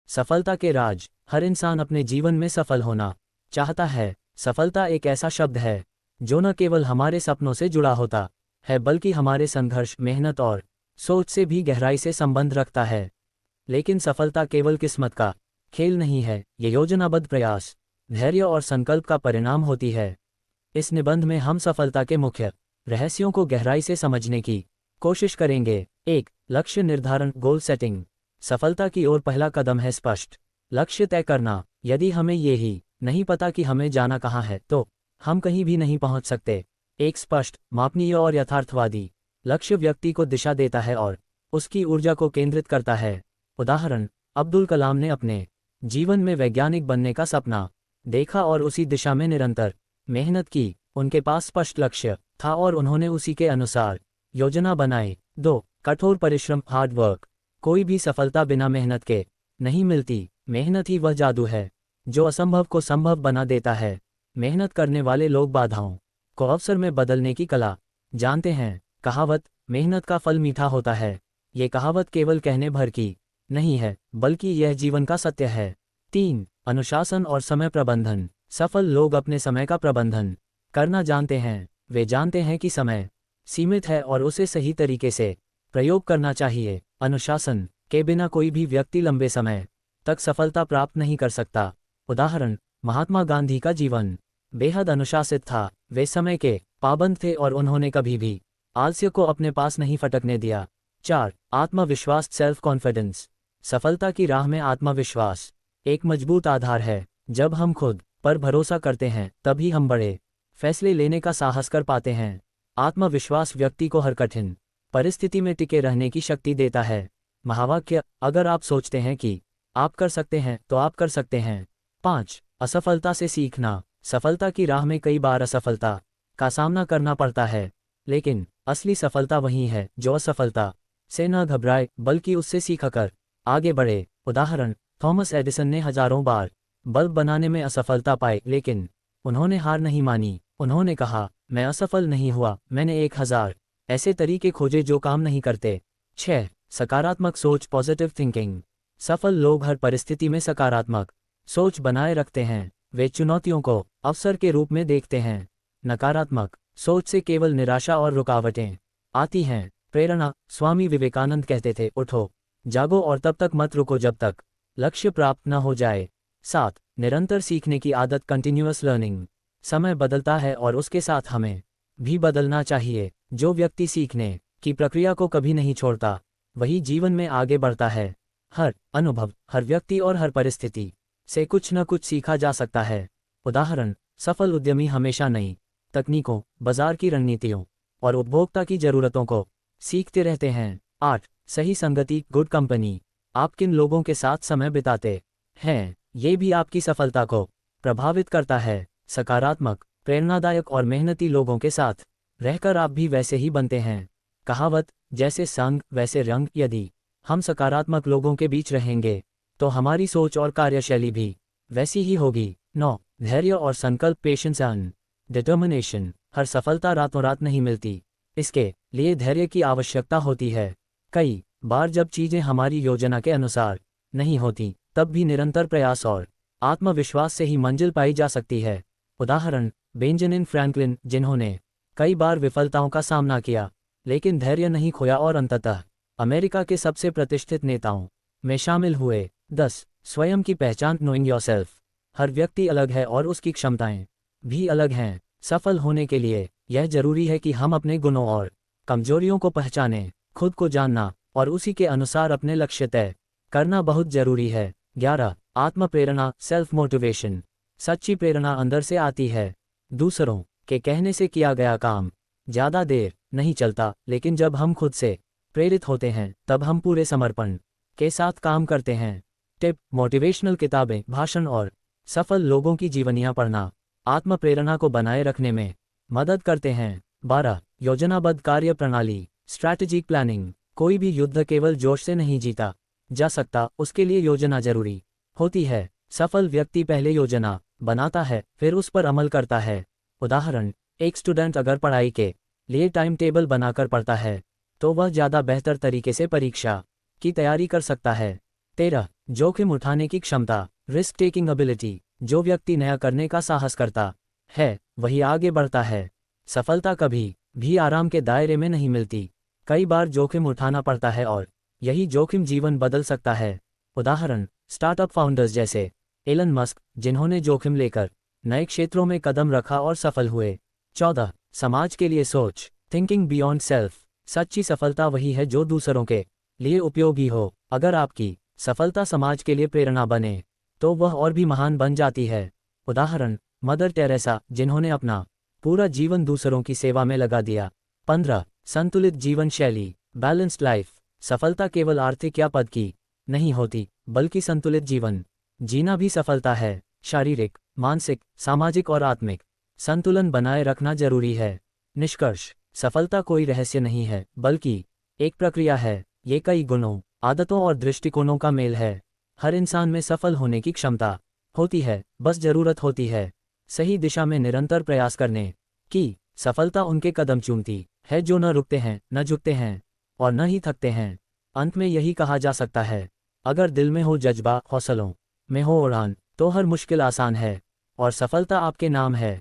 सफलता के राज। हर इंसान अपने जीवन में सफल होना चाहता है। सफलता एक ऐसा शब्द है जो न केवल हमारे सपनों से जुड़ा होता है बल्कि हमारे संघर्ष, मेहनत और सोच से भी गहराई से संबंध रखता है। लेकिन सफलता केवल किस्मत का खेल नहीं है, ये योजनाबद्ध प्रयास, धैर्य और संकल्प का परिणाम होती है। इस निबंध में हम सफलता के मुख्य रहस्यों को गहराई से समझने की कोशिश करेंगे। 1. लक्ष्य निर्धारण, गोल सेटिंग। सफलता की ओर पहला कदम है स्पष्ट लक्ष्य तय करना। यदि हमें ये ही नहीं पता कि हमें जाना कहाँ है तो हम कहीं भी नहीं पहुंच सकते। एक स्पष्ट, मापनीय और यथार्थवादी लक्ष्य व्यक्ति को दिशा देता है और उसकी ऊर्जा को केंद्रित करता है। उदाहरण, अब्दुल कलाम ने अपने जीवन में वैज्ञानिक बनने का सपना देखा और उसी दिशा में निरंतर मेहनत की। उनके पास स्पष्ट लक्ष्य था और उन्होंने उसी के अनुसार योजना बनाई। 2. कठोर परिश्रम, हार्ड वर्क। कोई भी सफलता बिना मेहनत के नहीं मिलती। मेहनत ही वह जादू है जो असंभव को संभव बना देता है। मेहनत करने वाले लोग बाधाओं को अवसर में बदलने की कला जानते हैं। कहावत, मेहनत का फल मीठा होता है। ये कहावत केवल कहने भर की नहीं है बल्कि यह जीवन का सत्य है। 3. अनुशासन और समय प्रबंधन। सफल लोग अपने समय का प्रबंधन करना जानते हैं। वे जानते हैं कि समय सीमित है और उसे सही तरीके से प्रयोग करना चाहिए। अनुशासन के बिना कोई भी व्यक्ति लंबे समय तक सफलता प्राप्त नहीं कर सकता। उदाहरण, महात्मा गांधी का जीवन बेहद अनुशासित था। वे समय के पाबंद थे और उन्होंने कभी भी आलस्य को अपने पास नहीं फटकने दिया। 4. आत्मविश्वास, सेल्फ कॉन्फिडेंस। सफलता की राह में आत्मविश्वास एक मजबूत आधार है। जब हम खुद पर भरोसा करते हैं तभी हम बड़े फैसले लेने का साहस कर पाते हैं। आत्मविश्वास व्यक्ति को हर कठिन परिस्थिति में टिके रहने की शक्ति देता है। महावाक्य, अगर आप सोचते हैं कि आप कर सकते हैं तो आप कर सकते हैं। 5. असफलता से सीखना। सफलता की राह में कई बार असफलता का सामना करना पड़ता है, लेकिन असली सफलता वही है जो असफलता से न घबराए बल्कि उससे सीखकर आगे बढ़े। उदाहरण, थॉमस एडिसन ने हजारों बार बल्ब बनाने में असफलता पाई, लेकिन उन्होंने हार नहीं मानी। उन्होंने कहा, मैं असफल नहीं हुआ, मैंने 1000 ऐसे तरीके खोजे जो काम नहीं करते। 6. सकारात्मक सोच, पॉजिटिव थिंकिंग। सफल लोग हर परिस्थिति में सकारात्मक सोच बनाए रखते हैं। वे चुनौतियों को अवसर के रूप में देखते हैं। नकारात्मक सोच से केवल निराशा और रुकावटें आती हैं। प्रेरणा, स्वामी विवेकानंद कहते थे, उठो, जागो और तब तक मत रुको जब तक लक्ष्य प्राप्त न हो जाए। 7. निरंतर सीखने की आदत, कंटिन्यूअस लर्निंग। समय बदलता है और उसके साथ हमें भी बदलना चाहिए। जो व्यक्ति सीखने की प्रक्रिया को कभी नहीं छोड़ता वही जीवन में आगे बढ़ता है। हर अनुभव, हर व्यक्ति और हर परिस्थिति से कुछ न कुछ सीखा जा सकता है। उदाहरण, सफल उद्यमी हमेशा नई तकनीकों, बाजार की रणनीतियों और उपभोक्ता की जरूरतों को सीखते रहते हैं। 8. सही संगति, गुड कंपनी। आप किन लोगों के साथ समय बिताते हैं ये भी आपकी सफलता को प्रभावित करता है। सकारात्मक, प्रेरणादायक और मेहनती लोगों के साथ रहकर आप भी वैसे ही बनते हैं। कहावत, जैसे संग वैसे रंग। यदि हम सकारात्मक लोगों के बीच रहेंगे तो हमारी सोच और कार्यशैली भी वैसी ही होगी। 9. धैर्य और संकल्प, पेशेंस एंड डिटर्मिनेशन। हर सफलता रातों रात नहीं मिलती, इसके लिए धैर्य की आवश्यकता होती है। कई बार जब चीजें हमारी योजना के अनुसार नहीं होती तब भी निरंतर प्रयास और आत्मविश्वास से ही मंजिल पाई जा सकती है। उदाहरण, बेंजामिन फ्रैंकलिन, जिन्होंने कई बार विफलताओं का सामना किया लेकिन धैर्य नहीं खोया और अंततः अमेरिका के सबसे प्रतिष्ठित नेताओं में शामिल हुए। 10. स्वयं की पहचान, नोइंग योरसेल्फ। हर व्यक्ति अलग है और उसकी क्षमताएं भी अलग हैं। सफल होने के लिए यह जरूरी है कि हम अपने गुणों और कमजोरियों को पहचानें। खुद को जानना और उसी के अनुसार अपने लक्ष्य तय करना बहुत जरूरी है। 11. आत्म प्रेरणा, सेल्फ मोटिवेशन। सच्ची प्रेरणा अंदर से आती है। दूसरों के कहने से किया गया काम ज्यादा देर नहीं चलता, लेकिन जब हम खुद से प्रेरित होते हैं तब हम पूरे समर्पण के साथ काम करते हैं। टिप, मोटिवेशनल किताबें, भाषण और सफल लोगों की जीवनियां पढ़ना आत्म प्रेरणा को बनाए रखने में मदद करते हैं। 12. योजनाबद्ध कार्य प्रणाली, स्ट्रैटेजिक प्लानिंग। कोई भी युद्ध केवल जोश से नहीं जीता जा सकता, उसके लिए योजना जरूरी होती है। सफल व्यक्ति पहले योजना बनाता है फिर उस पर अमल करता है। उदाहरण, एक स्टूडेंट अगर पढ़ाई के लिए टाइम टेबल बनाकर पढ़ता है तो वह ज़्यादा बेहतर तरीके से परीक्षा की तैयारी कर सकता है। 13. जोखिम उठाने की क्षमता, रिस्क टेकिंग एबिलिटी। जो व्यक्ति नया करने का साहस करता है वही आगे बढ़ता है। सफलता कभी भी आराम के दायरे में नहीं मिलती, कई बार जोखिम उठाना पड़ता है और यही जोखिम जीवन बदल सकता है। उदाहरण, स्टार्टअप फाउंडर्स जैसे एलन मस्क, जिन्होंने जोखिम लेकर नए क्षेत्रों में कदम रखा और सफल हुए। 14. समाज के लिए सोच, थिंकिंग बियॉन्ड सेल्फ। सच्ची सफलता वही है जो दूसरों के लिए उपयोगी हो। अगर आपकी सफलता समाज के लिए प्रेरणा बने तो वह और भी महान बन जाती है। उदाहरण, मदर टेरेसा, जिन्होंने अपना पूरा जीवन दूसरों की सेवा में लगा दिया। 15. संतुलित जीवन शैली, बैलेंस्ड लाइफ। सफलता केवल आर्थिक या पद की नहीं होती, बल्कि संतुलित जीवन जीना भी सफलता है। शारीरिक, मानसिक, सामाजिक और आत्मिक संतुलन बनाए रखना जरूरी है। निष्कर्ष, सफलता कोई रहस्य नहीं है, बल्कि एक प्रक्रिया है। ये कई गुणों, आदतों और दृष्टिकोणों का मेल है। हर इंसान में सफल होने की क्षमता होती है, बस जरूरत होती है सही दिशा में निरंतर प्रयास करने की। सफलता उनके कदम चूमती है जो न रुकते हैं, न झुकते हैं और न ही थकते हैं। अंत में यही कहा जा सकता है, अगर दिल में हो जज्बा, हौसलों में हो उड़ान, तो हर मुश्किल आसान है और सफलता आपके नाम है।